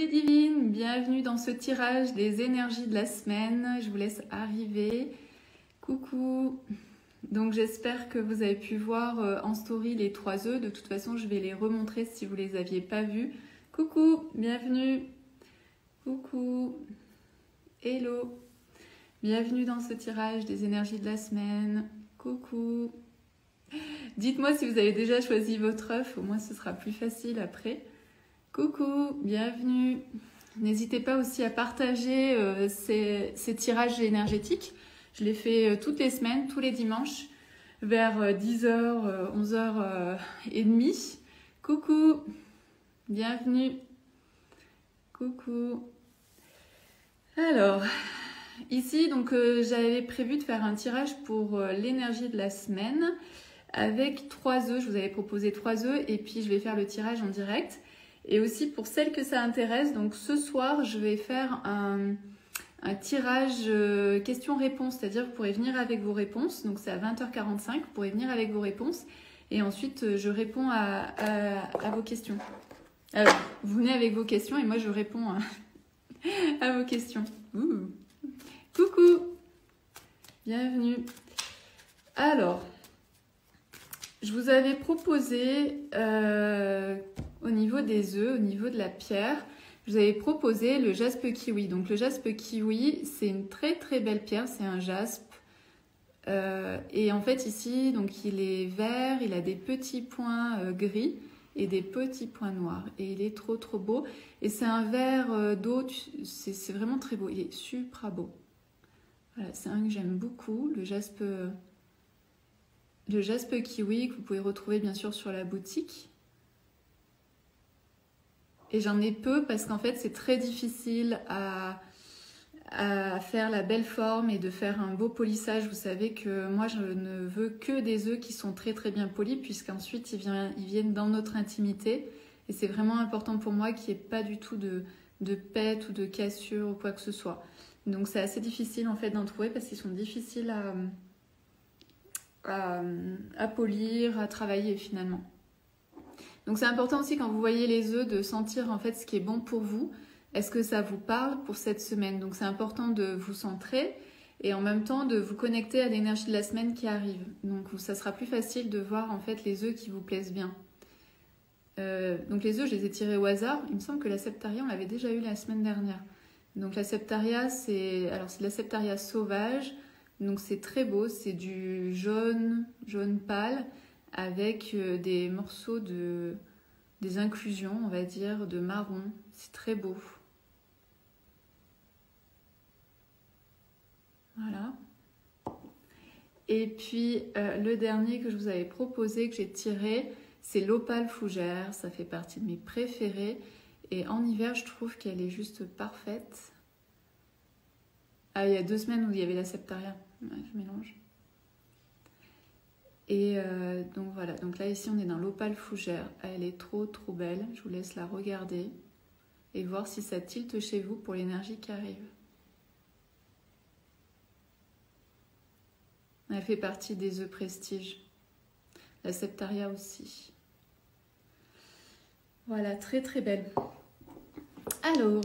les divines, bienvenue dans ce tirage des énergies de la semaine. Je vous laisse arriver. Coucou. Donc j'espère que vous avez pu voir en story les 3 œufs. De toute façon, je vais les remontrer si vous les aviez pas vus. Coucou, bienvenue. Coucou. Hello. Bienvenue dans ce tirage des énergies de la semaine. Coucou. Dites-moi si vous avez déjà choisi votre œuf, au moins ce sera plus facile après. Coucou, bienvenue. N'hésitez pas aussi à partager ces tirages énergétiques. Je les fais toutes les semaines, tous les dimanches, vers 10h, 11h30. Coucou, bienvenue. Coucou. Alors, ici, donc j'avais prévu de faire un tirage pour l'énergie de la semaine avec 3 œufs. Je vous avais proposé 3 œufs et puis je vais faire le tirage en direct. Et aussi pour celles que ça intéresse, donc ce soir je vais faire un tirage questions-réponses, c'est-à-dire vous pourrez venir avec vos réponses, donc c'est à 20h45, vous pourrez venir avec vos réponses et ensuite je réponds à vos questions. Vous venez avec vos questions et moi je réponds à vos questions. Coucou, bienvenue. Alors, je vous avais proposé au niveau des œufs, au niveau de la pierre, je vous avais proposé le jaspe kiwi. Donc le jaspe kiwi, c'est une très très belle pierre, c'est un jaspe. Et en fait ici, donc il est vert, il a des petits points gris et des petits points noirs. Et il est trop trop beau. Et c'est un vert d'eau, c'est vraiment très beau, il est super beau. Voilà, c'est un que j'aime beaucoup, le jaspe kiwi que vous pouvez retrouver bien sûr sur la boutique. Et j'en ai peu parce qu'en fait c'est très difficile à faire la belle forme et de faire un beau polissage. Vous savez que moi je ne veux que des œufs qui sont très très bien polis puisqu'ensuite ils viennent dans notre intimité. Et c'est vraiment important pour moi qu'il n'y ait pas du tout de pète ou de cassure ou quoi que ce soit. Donc c'est assez difficile en fait d'en trouver parce qu'ils sont difficiles à polir, à travailler finalement. Donc c'est important aussi quand vous voyez les œufs de sentir en fait ce qui est bon pour vous. Est-ce que ça vous parle pour cette semaine? Donc c'est important de vous centrer et en même temps de vous connecter à l'énergie de la semaine qui arrive. Donc ça sera plus facile de voir en fait les œufs qui vous plaisent bien. Donc les œufs je les ai tirés au hasard. Il me semble que la septaria on l'avait déjà eu la semaine dernière. Donc la septaria c'est de la septaria sauvage. Donc c'est très beau, c'est du jaune pâle avec des morceaux des inclusions, on va dire, de marron. C'est très beau. Voilà. Et puis le dernier que je vous avais proposé, que j'ai tiré, c'est l'opale fougère. Ça fait partie de mes préférés. Et en hiver, je trouve qu'elle est juste parfaite. Ah, il y a 2 semaines où il y avait la septaria. Ouais, je mélange. Et donc voilà, donc là ici on est dans l'opale fougère, elle est trop trop belle, je vous laisse la regarder et voir si ça tilte chez vous pour l'énergie qui arrive. Elle fait partie des œufs prestige, la septaria aussi. Voilà, très très belle. Alors,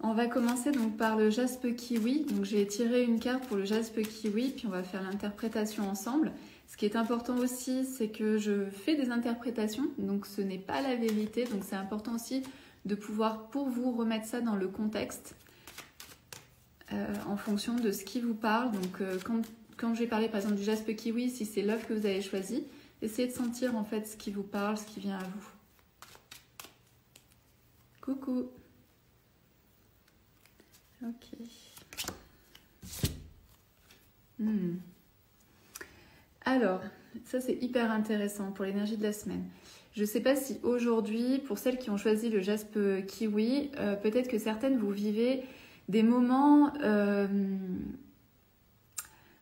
on va commencer donc par le jaspe kiwi. Donc j'ai tiré une carte pour le jaspe kiwi, puis on va faire l'interprétation ensemble. Ce qui est important aussi, c'est que je fais des interprétations, donc ce n'est pas la vérité. Donc c'est important aussi de pouvoir, pour vous, remettre ça dans le contexte en fonction de ce qui vous parle. Donc quand je vais parler par exemple du jaspe kiwi, si c'est l'œuf que vous avez choisi, essayez de sentir en fait ce qui vous parle, ce qui vient à vous. Coucou. Ok. Alors, ça c'est hyper intéressant pour l'énergie de la semaine. Je ne sais pas si aujourd'hui, pour celles qui ont choisi le jaspe kiwi, peut-être que certaines vous vivez des moments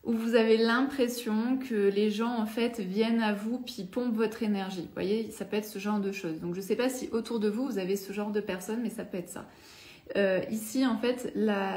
où vous avez l'impression que les gens en fait viennent à vous puis pompent votre énergie. Vous voyez, ça peut être ce genre de choses. Donc je ne sais pas si autour de vous, vous avez ce genre de personnes, mais ça peut être ça. Ici, en fait,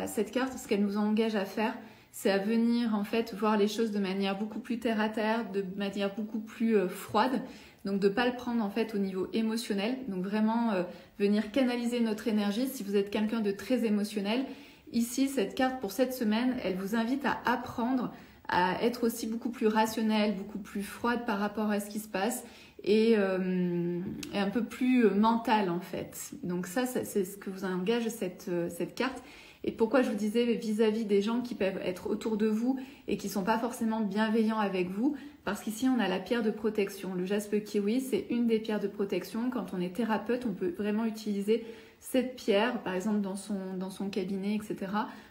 cette carte, ce qu'elle nous engage à faire, c'est à venir en fait voir les choses de manière beaucoup plus terre à terre, de manière beaucoup plus froide. Donc de ne pas le prendre en fait au niveau émotionnel. Donc vraiment venir canaliser notre énergie. Si vous êtes quelqu'un de très émotionnel, ici cette carte pour cette semaine, elle vous invite à apprendre à être aussi beaucoup plus rationnel, beaucoup plus froide par rapport à ce qui se passe et un peu plus mental en fait. Donc ça c'est ce que vous engage cette carte. Et pourquoi je vous disais vis-à-vis des gens qui peuvent être autour de vous et qui ne sont pas forcément bienveillants avec vous, parce qu'ici on a la pierre de protection. Le jaspe kiwi, c'est une des pierres de protection. Quand on est thérapeute, on peut vraiment utiliser cette pierre, par exemple dans son cabinet, etc.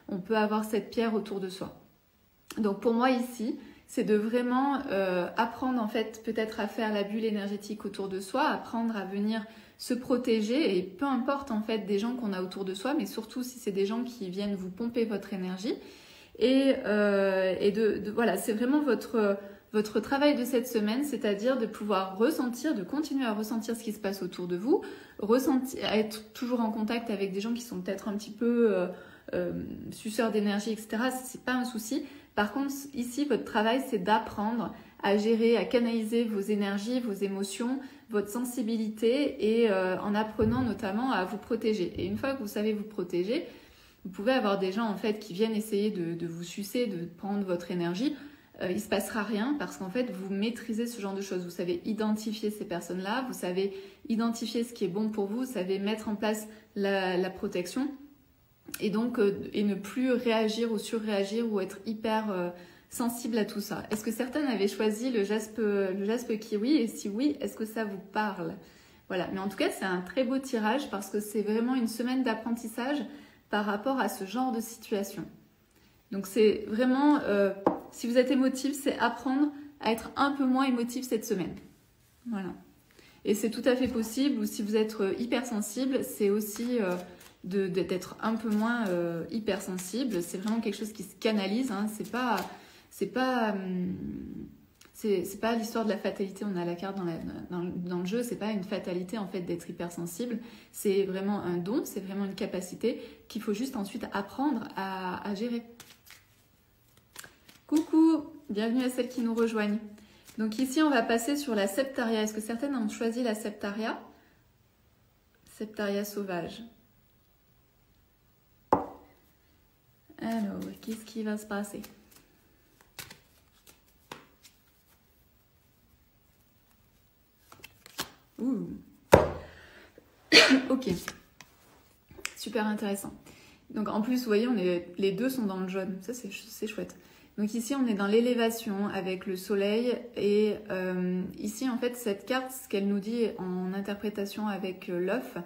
On peut avoir cette pierre autour de soi. Donc pour moi ici, c'est de vraiment apprendre en fait peut-être à faire la bulle énergétique autour de soi, apprendre à venir se protéger et peu importe en fait des gens qu'on a autour de soi, mais surtout si c'est des gens qui viennent vous pomper votre énergie voilà, c'est vraiment votre travail de cette semaine, c'est-à-dire de pouvoir ressentir, de continuer à ressentir ce qui se passe autour de vous, être toujours en contact avec des gens qui sont peut-être un petit peu suceurs d'énergie, etc. C'est pas un souci. Par contre, ici, votre travail, c'est d'apprendre à gérer, à canaliser vos énergies, vos émotions, votre sensibilité et en apprenant notamment à vous protéger. Et une fois que vous savez vous protéger, vous pouvez avoir des gens en fait qui viennent essayer de vous sucer, de prendre votre énergie. Il ne se passera rien parce qu'en fait, vous maîtrisez ce genre de choses. Vous savez identifier ces personnes-là, vous savez identifier ce qui est bon pour vous, vous savez mettre en place la protection et donc et ne plus réagir ou surréagir ou être hyper sensible à tout ça. Est-ce que certaines avaient choisi le jaspe kiwi et si oui, est-ce que ça vous parle? Voilà, mais en tout cas, c'est un très beau tirage parce que c'est vraiment une semaine d'apprentissage par rapport à ce genre de situation. Donc c'est vraiment, si vous êtes émotif, c'est apprendre à être un peu moins émotif cette semaine. Voilà. Et c'est tout à fait possible, ou si vous êtes hypersensible, c'est aussi d'être un peu moins hypersensible. C'est vraiment quelque chose qui se canalise, hein. C'est pas l'histoire de la fatalité. On a la carte dans le jeu, c'est pas une fatalité en fait d'être hypersensible. C'est vraiment un don, c'est vraiment une capacité qu'il faut juste ensuite apprendre à gérer. Coucou, bienvenue à celles qui nous rejoignent. Donc ici, on va passer sur la septaria. Est-ce que certaines ont choisi la septaria? Septaria sauvage. Alors, qu'est-ce qui va se passer? Ouh. Ok. Super intéressant. Donc en plus, vous voyez, les deux sont dans le jaune. Ça, c'est chouette. Donc ici, on est dans l'élévation avec le soleil. Et ici, en fait, cette carte, ce qu'elle nous dit en interprétation avec l'œuf,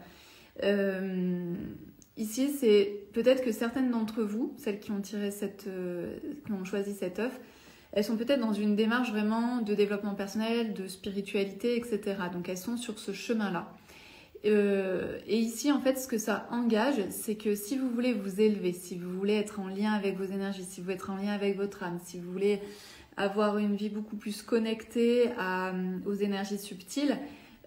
ici, c'est peut-être que certaines d'entre vous, celles qui ont choisi cet œuf, elles sont peut-être dans une démarche vraiment de développement personnel, de spiritualité, etc. Donc elles sont sur ce chemin-là. Et ici, en fait, ce que ça engage, c'est que si vous voulez vous élever, si vous voulez être en lien avec vos énergies, si vous voulez être en lien avec votre âme, si vous voulez avoir une vie beaucoup plus connectée aux énergies subtiles,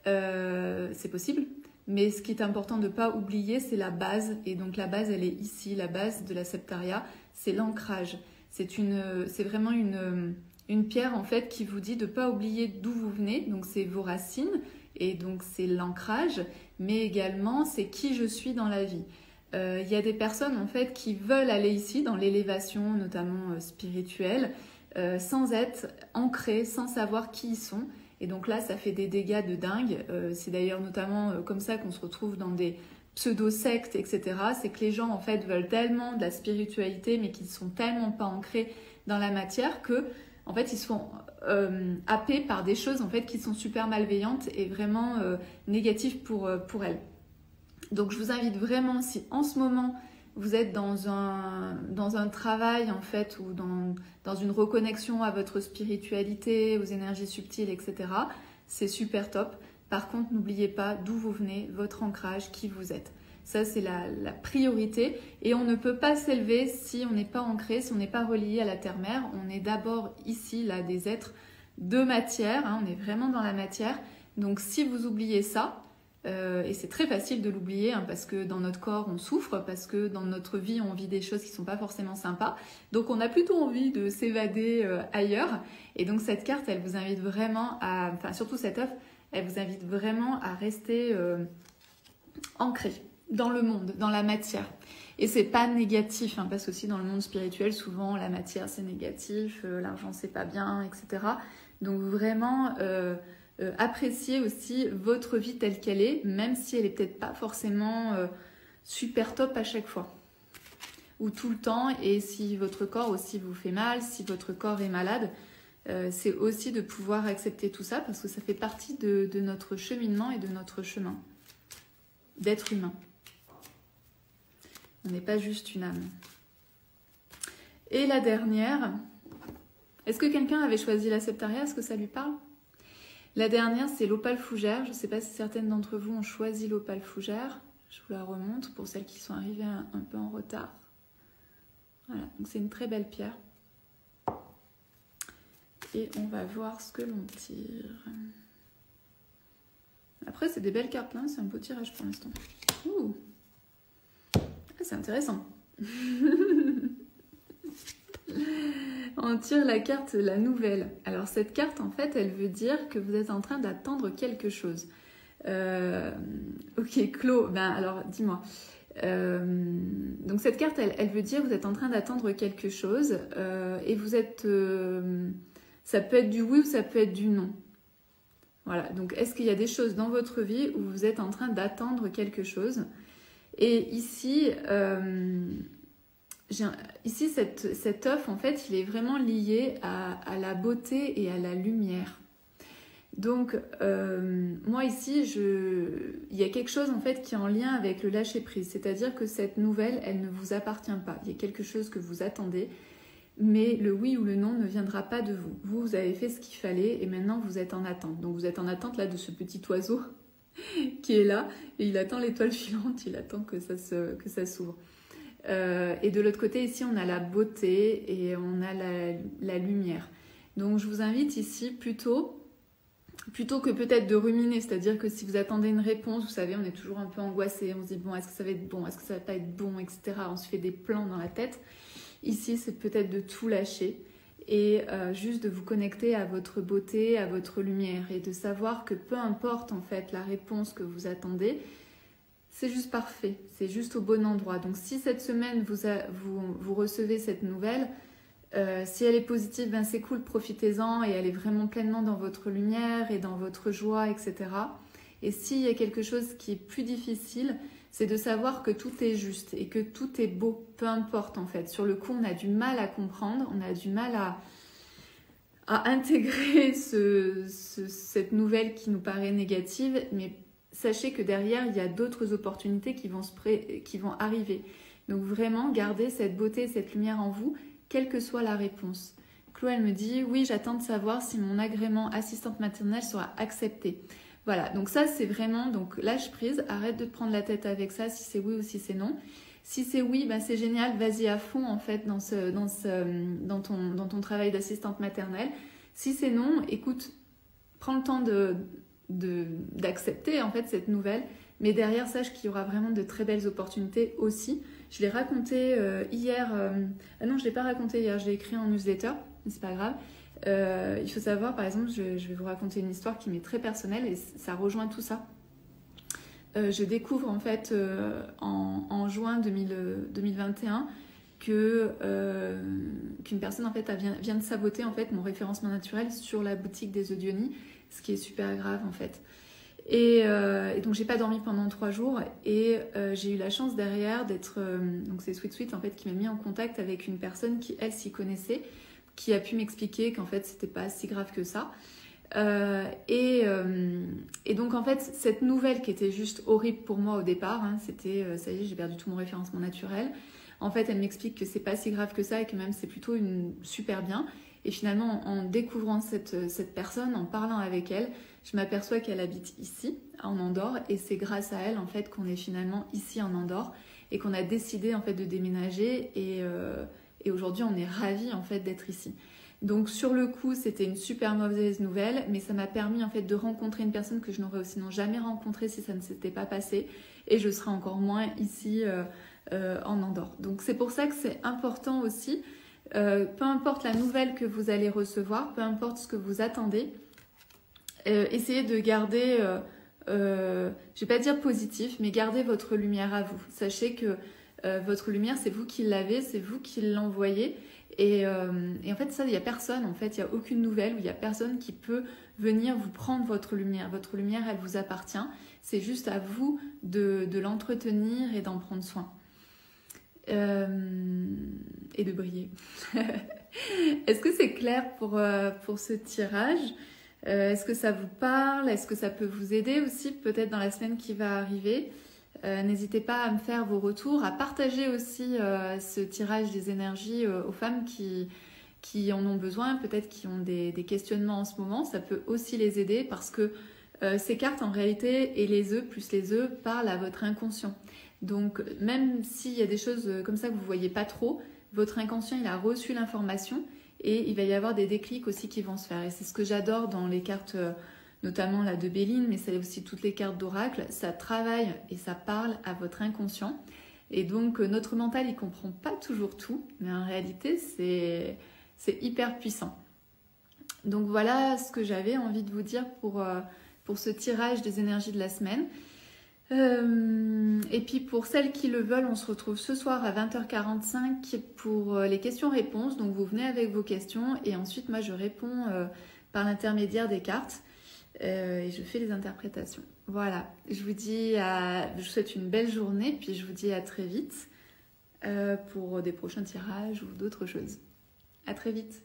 c'est possible. Mais ce qui est important de ne pas oublier, c'est la base. Et donc la base, elle est ici. La base de la septaria, c'est l'ancrage. C'est vraiment une pierre, en fait, qui vous dit de ne pas oublier d'où vous venez. Donc c'est vos racines. Et donc c'est l'ancrage, mais également c'est qui je suis dans la vie. Il y a des personnes en fait qui veulent aller ici dans l'élévation, notamment spirituelle, sans être ancrées, sans savoir qui ils sont. Et donc là, ça fait des dégâts de dingue. C'est d'ailleurs notamment comme ça qu'on se retrouve dans des pseudo-sectes, etc. C'est que les gens en fait veulent tellement de la spiritualité, mais qu'ils ne sont tellement pas ancrés dans la matière que en fait ils se font happés par des choses en fait qui sont super malveillantes et vraiment négatives pour elles. Donc je vous invite vraiment, si en ce moment vous êtes dans un travail en fait ou dans une reconnexion à votre spiritualité, aux énergies subtiles, etc., c'est super top. Par contre, n'oubliez pas d'où vous venez, votre ancrage, qui vous êtes. Ça, c'est la priorité. Et on ne peut pas s'élever si on n'est pas ancré, si on n'est pas relié à la terre-mère. On est d'abord ici, là, des êtres de matière. Hein, on est vraiment dans la matière. Donc, si vous oubliez ça, Et c'est très facile de l'oublier hein, parce que dans notre corps on souffre, parce que dans notre vie on vit des choses qui sont pas forcément sympas. Donc on a plutôt envie de s'évader ailleurs. Et donc cette carte, elle vous invite vraiment à, enfin surtout cette œuf, elle vous invite vraiment à rester ancré dans le monde, dans la matière. Et c'est pas négatif, hein, parce que aussi dans le monde spirituel, souvent la matière c'est négatif, l'argent c'est pas bien, etc. Donc vraiment appréciez aussi votre vie telle qu'elle est, même si elle est peut-être pas forcément super top à chaque fois ou tout le temps. Et si votre corps aussi vous fait mal, si votre corps est malade, c'est aussi de pouvoir accepter tout ça parce que ça fait partie de notre cheminement et de notre chemin d'être humain. On n'est pas juste une âme. Et la dernière, est-ce que quelqu'un avait choisi la Septaria? Est-ce que ça lui parle? La dernière, c'est l'opale fougère. Je ne sais pas si certaines d'entre vous ont choisi l'opale fougère. Je vous la remonte pour celles qui sont arrivées un peu en retard. Voilà, donc c'est une très belle pierre. Et on va voir ce que l'on tire. Après, c'est des belles cartes, hein. C'est un beau tirage pour l'instant. Ouh, c'est intéressant. On tire la carte la nouvelle. Alors cette carte en fait elle veut dire que vous êtes en train d'attendre quelque chose. Ok Clo, ben alors dis-moi. Donc cette carte elle veut dire que vous êtes en train d'attendre quelque chose et vous êtes... ça peut être du oui ou ça peut être du non. Voilà, donc est-ce qu'il y a des choses dans votre vie où vous êtes en train d'attendre quelque chose? Et ici... Ici, cet œuf, en fait, il est vraiment lié à la beauté et à la lumière. Donc, moi ici, il y a quelque chose en fait qui est en lien avec le lâcher-prise. C'est-à-dire que cette nouvelle, elle ne vous appartient pas. Il y a quelque chose que vous attendez, mais le oui ou le non ne viendra pas de vous. Vous avez fait ce qu'il fallait et maintenant vous êtes en attente. Donc, vous êtes en attente là de ce petit oiseau qui est là et il attend l'étoile filante, il attend que ça s'ouvre. Et de l'autre côté, ici, on a la beauté et on a la lumière. Donc, je vous invite ici plutôt que peut-être de ruminer, c'est-à-dire que si vous attendez une réponse, vous savez, on est toujours un peu angoissé, on se dit, bon, est-ce que ça va être bon, est-ce que ça va pas être bon, etc. On se fait des plans dans la tête. Ici, c'est peut-être de tout lâcher et juste de vous connecter à votre beauté, à votre lumière et de savoir que peu importe en fait la réponse que vous attendez, c'est juste parfait, c'est juste au bon endroit. Donc si cette semaine vous recevez cette nouvelle, si elle est positive, ben c'est cool, profitez-en et elle est vraiment pleinement dans votre lumière et dans votre joie, etc. Et s'il y a quelque chose qui est plus difficile, c'est de savoir que tout est juste et que tout est beau, peu importe en fait. Sur le coup, on a du mal à comprendre, on a du mal à intégrer cette nouvelle qui nous paraît négative, mais sachez que derrière, il y a d'autres opportunités qui vont arriver. Donc vraiment, gardez cette beauté, cette lumière en vous, quelle que soit la réponse. Chloé, elle me dit, oui, j'attends de savoir si mon agrément assistante maternelle sera accepté. Voilà, donc ça, c'est vraiment, donc lâche prise, arrête de te prendre la tête avec ça, si c'est oui ou si c'est non. Si c'est oui, ben c'est génial, vas-y à fond en fait dans ton travail d'assistante maternelle. Si c'est non, écoute, prends le temps d'accepter en fait cette nouvelle, mais derrière sache qu'il y aura vraiment de très belles opportunités aussi. Je l'ai raconté hier, non je l'ai pas raconté hier, je l'ai écrit en newsletter, mais c'est pas grave. Il faut savoir par exemple, je vais vous raconter une histoire qui m'est très personnelle et ça rejoint tout ça. Je découvre en fait en juin 2021 qu'une personne en fait vient de saboter en fait mon référencement naturel sur la boutique des œufs Diony, ce qui est super grave en fait. Et donc j'ai pas dormi pendant 3 jours et j'ai eu la chance derrière d'être donc c'est Sweet en fait qui m'a mis en contact avec une personne qui elle s'y connaissait, qui a pu m'expliquer qu'en fait c'était pas si grave que ça. Et donc en fait cette nouvelle qui était juste horrible pour moi au départ, hein, c'était ça y est j'ai perdu tout mon référencement naturel. En fait elle m'explique que c'est pas si grave que ça et que même c'est plutôt super bien. Et finalement en découvrant cette personne, en parlant avec elle, je m'aperçois qu'elle habite ici en Andorre et c'est grâce à elle en fait qu'on est finalement ici en Andorre et qu'on a décidé en fait de déménager et aujourd'hui on est ravis en fait d'être ici. Donc sur le coup, c'était une super mauvaise nouvelle, mais ça m'a permis en fait de rencontrer une personne que je n'aurais sinon jamais rencontrée si ça ne s'était pas passé, et je serais encore moins ici en Andorre. Donc c'est pour ça que c'est important aussi, peu importe la nouvelle que vous allez recevoir, peu importe ce que vous attendez, essayez de garder, je vais pas dire positif, mais gardez votre lumière à vous. Sachez que votre lumière, c'est vous qui l'avez, c'est vous qui l'envoyez. Et en fait, ça, il n'y a personne, en fait, il n'y a aucune nouvelle, où il n'y a personne qui peut venir vous prendre votre lumière. Votre lumière, elle vous appartient. C'est juste à vous de l'entretenir et d'en prendre soin. Et de briller. Est-ce que c'est clair pour ce tirage? Est-ce que ça vous parle? Est-ce que ça peut vous aider aussi, peut-être dans la semaine qui va arriver? N'hésitez pas à me faire vos retours, à partager aussi ce tirage des énergies aux femmes qui en ont besoin, peut-être qui ont des questionnements en ce moment. Ça peut aussi les aider parce que ces cartes en réalité et les œufs plus les œufs parlent à votre inconscient. Donc même s'il y a des choses comme ça que vous ne voyez pas trop, votre inconscient il a reçu l'information et il va y avoir des déclics aussi qui vont se faire. Et c'est ce que j'adore dans les cartes notamment la de Béline, mais c'est aussi toutes les cartes d'oracle, ça travaille et ça parle à votre inconscient. Et donc notre mental, il comprend pas toujours tout, mais en réalité, c'est hyper puissant. Donc voilà ce que j'avais envie de vous dire pour ce tirage des énergies de la semaine. Et puis pour celles qui le veulent, on se retrouve ce soir à 20h45 pour les questions-réponses. Donc vous venez avec vos questions et ensuite moi je réponds par l'intermédiaire des cartes. Et je fais les interprétations. Voilà, je vous souhaite une belle journée, puis je vous dis à très vite pour des prochains tirages ou d'autres choses. À très vite.